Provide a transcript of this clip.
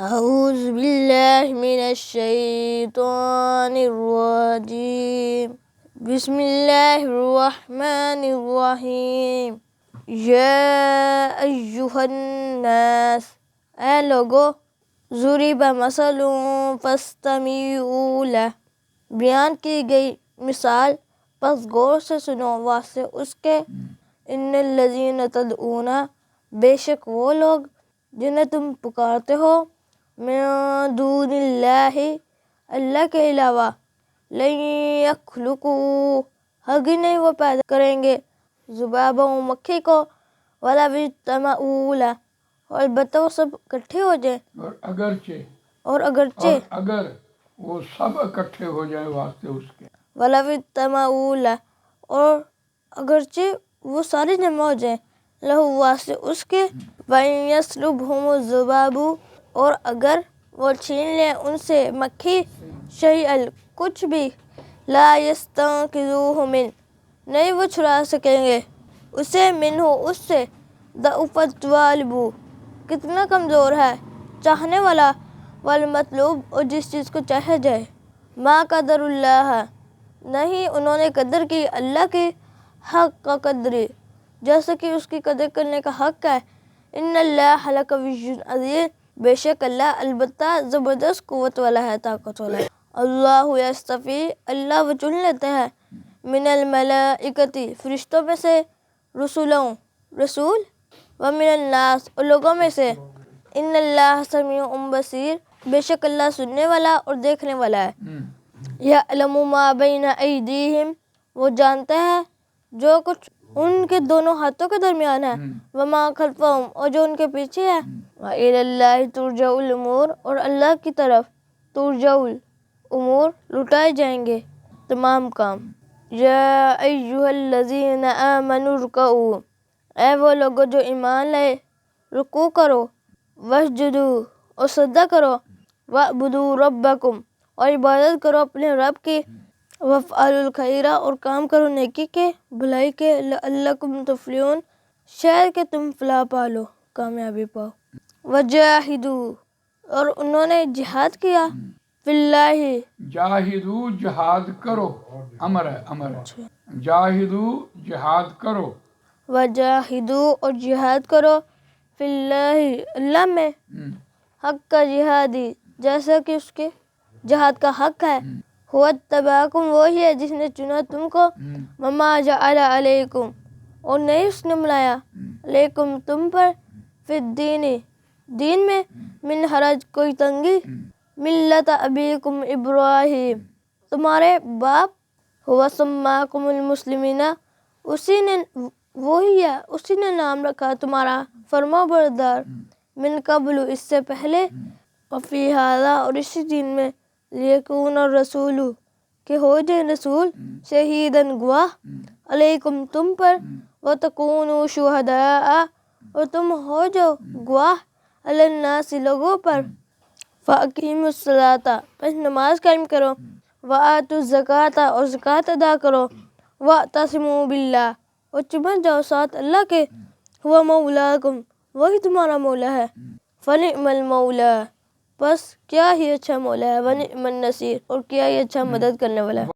اعوذ باللہ من الشیطان الرجیم بسم اللہ الرحمن الرحیم یا ایہا الناس، اے لوگو، ضرب مثل فاستمعوا لہ، بیان کی گئی مثال پس غور سے سنو واسطے اس کے۔ ان الذین تدعون، بے شک وہ لوگ جنہیں تم پکارتے ہو، من دون اللہ، اللہ کے علاوہ، لن یخلقوا، ہرگز نہیں وہ پیدا کریں گے، ذبابا، مکھی کو، ولو اجتمعوا لہ، اور البتہ وہ سب اکٹھے ہو جائیں، اور اگرچہ اگر وہ سب اکٹھے ہو جائیں واسطے اس کے، ولو اجتمعوا لہ، اور اگرچہ وہ سارے جمع ہو جائیں، لہو واسطے اس کے، وَإِن يَسْلُبْهُمُ الذُّبَابُ، اور اگر وہ چھین لیں ان سے مکھی، شیئا، کچھ بھی، لا يَسْتَنقِذُوهُ مِنْ، نہیں وہ چھڑا سکیں گے اسے، منہ، اس سے، ضعف الطالب، کتنا کمزور ہے چاہنے والا، والمطلوب، اور جس چیز کو چاہا جائے، ما قدر اللہ، نہیں انہوں نے قدر کی اللہ کی، حق کا قدری، جیسا کہ اس کی قدر کرنے کا حق ہے۔ ان اللہ لقوی عزیز، بے شک اللہ البتہ زبردست قوت والا ہے، طاقت والا ہے۔ اللہ یصطفی، اللہ وہ چن لیتا ہے، من الملائکۃ، فرشتوں میں سے، رسول، ومن الناس، اور لوگوں میں سے۔ ان اللہ سمیع بصیر، بے شک اللہ سننے والا اور دیکھنے والا ہے۔ یعلم ما بین ایدیہم، وہ جانتا ہے جو کچھ ان کے دونوں ہاتھوں کے درمیان ہے، وما خلفہم، اور جو ان کے پیچھے ہے، وإلی اللہ ترجع الامور، اور اللہ کی طرف ترجع الامور، لوٹائے جائیں گے تمام کام۔ یا ایہا الذین آمنوا ارکعوا، اے وہ لوگو جو ایمان لائے، رکوع کرو، واسجدوا، اور سجدہ کرو، وَاعْبُدُوا رَبَّکُمْ، اور عبادت کرو اپنے رب کی، وَافْعَلُوا الْخَیرَ، اور کام کرو نیکی کے، بھلائی کے، لَعَلَّکُمْ تُفْلِحُونَ، شاید کہ تم فلاح پالو، کامیابی پاؤ۔ وَجَاہِدُوا، اور انہوں نے جہاد کیا، فی اللہ، جاہدو، جہاد کرو، امر ہے، جاہدو، جہاد کرو، وَجَاہِدُوا، اور جہاد کرو، فی اللہ، اللہ میں، حق کا جہادی، جیسا کہ اس کے جہاد کا حق ہے۔ هو اجتباکم، وہی ہے جس نے چنا تم کو، وما جعل علیکم، اور نہیں اس نے ملایا، علیکم تم پر، فی الدین، دین میں، من حرج، کوئی تنگی، ملت ابیکم ابراہیم، تمہارے باپ، هو سماکم المسلمین، اسی نے نام رکھا تمہارا فرما بردار، من قبل، اس سے پہلے، وفی ھذا، اور اسی دین میں، لیکون الرسول، کہ ہو جائے رسول، شہیداً گواہ، علیکم تم پر، وتکونوا شہداء، اور تم ہو جو گواہ، علی الناس، لوگوں پر، فاقیموا الصلاۃ، پس نماز قائم کرو، وآتوا الزکوٰۃ، اور زکوٰۃ ادا کرو، واعتصموا باللہ، اور چمٹ جاؤ ساتھ اللہ کے، هو مولاکم، وہی تمہارا مولا ہے، فنعم المولا، بس کیا ہی اچھا مولا ہے، ونعم النصیر، اور کیا ہی اچھا مدد کرنے والا ہے۔